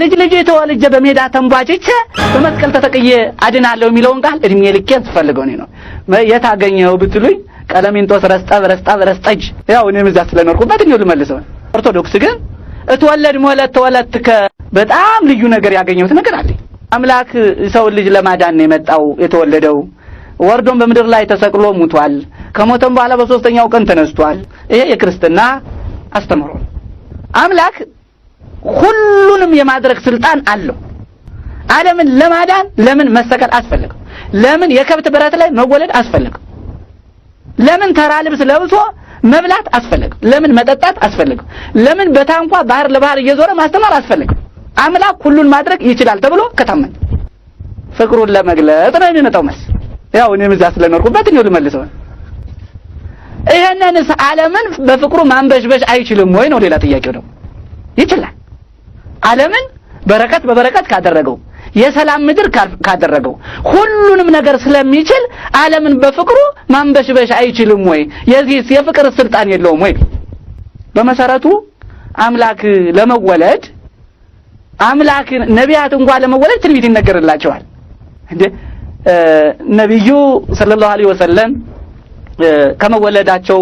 ልጅ ተወልጄ በሜዳ ተንቧጭቼ በመስቀል ተሰቅዬ አድናለሁ የሚለውን ቃል እድሜ ልኬን ስፈልገው ነው የታገኘው ብትሉኝ ቀለሚንጦስ ረስጠጅ ያው እኔም እዛ ስለኖርኩበት ነው ልመልሰው። ኦርቶዶክስ ግን እትወለድ ተወለድከ በጣም ልዩ ነገር ያገኘሁት ነገር አለ። አምላክ ሰው ልጅ ለማዳን ነው የመጣው የተወለደው። ወርዶም በምድር ላይ ተሰቅሎ ሙቷል። ከሞተም በኋላ በሶስተኛው ቀን ተነስቷል። ይሄ የክርስትና አስተምሮ ነው። አምላክ ሁሉንም የማድረግ ስልጣን አለው። ዓለምን ለማዳን ለምን መሰቀል አስፈልገው? ለምን የከብት በረት ላይ መወለድ አስፈልገው? ለምን ተራ ልብስ ለብሶ መብላት አስፈልገው? ለምን መጠጣት አስፈልገው? ለምን በታንኳ ባህር ለባህር እየዞረ ማስተማር አስፈልገው? አምላክ ሁሉን ማድረግ ይችላል ተብሎ ከታመነ ፍቅሩን ለመግለጽ ነው የሚመጣው መልስ። ያው እኔም እዛ ስለኖርኩበት ነው ልመልሰው። ይሄንንስ ዓለምን በፍቅሩ ማንበሽበሽ አይችልም ወይ ነው ሌላ ጥያቄው ነው። ይችላል። ዓለምን በበረከት ካደረገው የሰላም ምድር ካደረገው ሁሉንም ነገር ስለሚችል ዓለምን በፍቅሩ ማንበሽበሽ አይችልም ወይ? የዚህስ የፍቅር ስልጣን የለውም ወይ? በመሰረቱ አምላክ ለመወለድ አምላክ ነቢያት እንኳን ለመወለድ ትንቢት ይነገርላቸዋል እንዴ። ነብዩ ሰለላሁ ዐለይሂ ወሰለም ከመወለዳቸው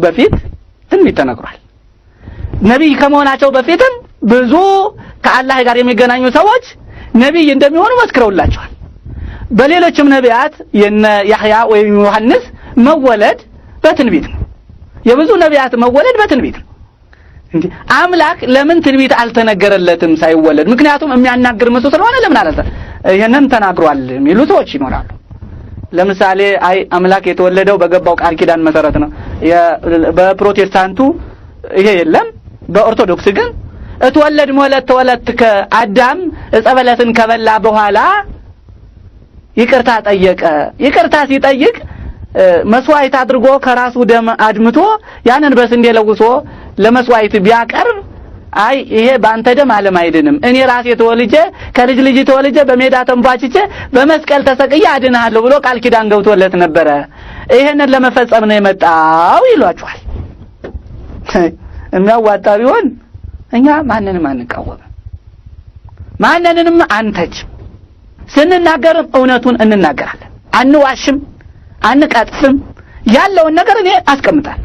በፊት ትንቢት ተነግሯል። ነብይ ከመሆናቸው በፊትም ብዙ ከአላህ ጋር የሚገናኙ ሰዎች ነብይ እንደሚሆኑ መስክረውላቸዋል። በሌሎችም ነቢያት የነ ያህያ ወይም ዮሐንስ መወለድ በትንቢት ነው። የብዙ ነቢያት መወለድ በትንቢት ነው። እንዴ አምላክ ለምን ትንቢት አልተነገረለትም ሳይወለድ? ምክንያቱም የሚያናግር መስሎ ስለሆነ ለምን አላለ? ይሄንን ተናግሯል የሚሉ ሰዎች ይኖራሉ። ለምሳሌ አይ አምላክ የተወለደው በገባው ቃል ኪዳን መሰረት ነው። በፕሮቴስታንቱ ይሄ የለም። በኦርቶዶክስ ግን እትወለድ ተወለድከ አዳም እጸበለትን ከበላ በኋላ ይቅርታ ጠየቀ። ይቅርታ ሲጠይቅ መስዋዕት አድርጎ ከራሱ ደም አድምቶ ያንን በስንዴ ለውሶ ለመስዋዕት ቢያቀርብ አይ ይሄ ባንተ ደም ዓለም አይድንም፣ እኔ ራሴ ተወልጄ ከልጅ ተወልጄ በሜዳ ተንቧጭቼ በመስቀል ተሰቅዬ አድናለሁ ብሎ ቃል ኪዳን ገብቶለት ነበረ። ይሄንን ለመፈጸም ነው የመጣው ይሏቸዋል። የሚያዋጣ ቢሆን እኛ ማንንም አንቃወም፣ ማንንም አንተች። ስንናገርም እውነቱን እንናገራለን፣ አንዋሽም፣ አንቀጥፍም። ያለውን ነገር እኔ አስቀምጣለሁ።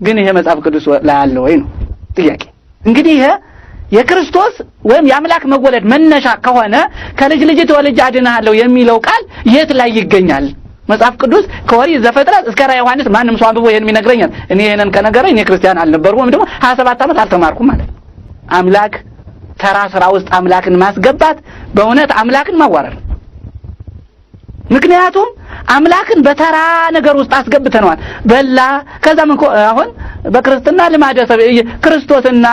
ግን ይሄ መጽሐፍ ቅዱስ ላይ ያለ ወይ ነው ጥያቄ። እንግዲህ ይሄ የክርስቶስ ወይም የአምላክ መወለድ መነሻ ከሆነ ከልጅ ተወልጄ አድናለሁ የሚለው ቃል የት ላይ ይገኛል? መጽሐፍ ቅዱስ ከኦሪት ዘፍጥረት እስከ ራዕየ ዮሐንስ ማንም ሰው አንብቦ ይሄን የሚነግረኛል? እኔ ይሄንን ከነገረኝ እኔ ክርስቲያን አልነበርኩም፣ ደግሞ 27 ዓመት አልተማርኩም ማለት ነው። አምላክ ተራ ስራ ውስጥ አምላክን ማስገባት በእውነት አምላክን ማዋረድ። ምክንያቱም አምላክን በተራ ነገር ውስጥ አስገብተነዋል። በላ ከዛም እንኳን አሁን በክርስትና ልማደሰብ ክርስቶስና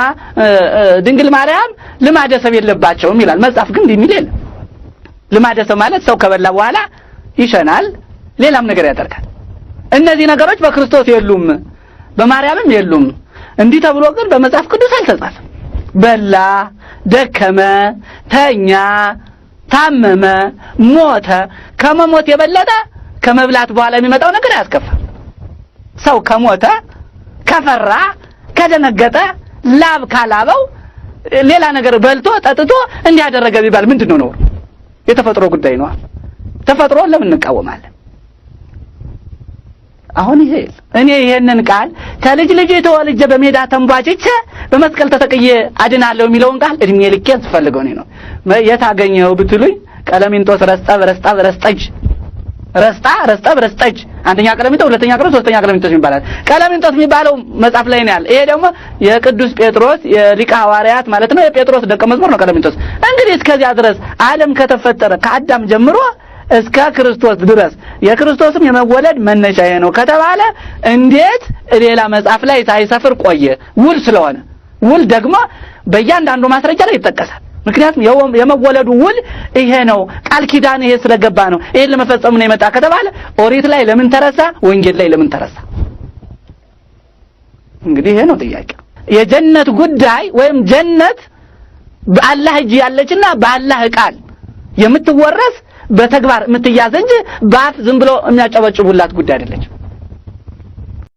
ድንግል ማርያም ልማደሰብ የለባቸውም ይላል መጽሐፍ። ግን እንዲህ የለም። ልማደሰብ ማለት ሰው ከበላ በኋላ ይሸናል፣ ሌላም ነገር ያደርጋል። እነዚህ ነገሮች በክርስቶስ የሉም፣ በማርያምም የሉም። እንዲህ ተብሎ ግን በመጽሐፍ ቅዱስ አልተጻፈም። በላ፣ ደከመ፣ ተኛ፣ ታመመ፣ ሞተ። ከመሞት የበለጠ ከመብላት በኋላ የሚመጣው ነገር አያስከፋም። ሰው ከሞተ ከፈራ ከደነገጠ ላብ ካላበው ሌላ ነገር በልቶ ጠጥቶ እንዲያደረገ ቢባል ምንድነው ነው? የተፈጥሮ ጉዳይ ነው። ተፈጥሮ ለምን እንቃወማለን? አሁን ይሄ እኔ ይሄንን ቃል ከልጅ ተወልጄ በሜዳ ተንቧጭቼ በመስቀል ተሰቅዬ አድናለሁ የሚለውን ቃል እድሜ ልኬን ስፈልገው ነው የታገኘው ብትሉኝ ቀለሚንጦስ ረስጠጅ አንደኛ ቀለሚንጦስ፣ ሁለተኛ ቀለሚንጦስ፣ ሶስተኛ ቀለሚንጦስ ይባላል። ቀለሚንጦስ የሚባለው መጽሐፍ ላይ ነው ያለ። ይሄ ደግሞ የቅዱስ ጴጥሮስ የሊቀ ሐዋርያት ማለት ነው፣ የጴጥሮስ ደቀ መዝሙር ነው ቀለሚንጦስ። እንግዲህ እስከዚያ ድረስ ዓለም ከተፈጠረ ከአዳም ጀምሮ እስከ ክርስቶስ ድረስ የክርስቶስም የመወለድ መነሻ ይሄ ነው ከተባለ እንዴት ሌላ መጽሐፍ ላይ ሳይሰፍር ቆየ? ውል ስለሆነ ውል ደግሞ በእያንዳንዱ ማስረጃ ላይ ይጠቀሳል። ምክንያቱም የመወለዱ ውል ይሄ ነው፣ ቃል ኪዳን ይሄ ስለገባ ነው፣ ይሄን ለመፈጸም ነው የመጣ ከተባለ ኦሪት ላይ ለምን ተረሳ? ወንጌል ላይ ለምን ተረሳ? እንግዲህ ይሄ ነው ጥያቄ። የጀነት ጉዳይ ወይም ጀነት በአላህ እጅ ያለችና በአላህ ቃል የምትወረስ በተግባር የምትያዝ እንጂ በአፍ ዝም ብሎ የሚያጨበጭቡላት ጉዳይ አይደለች።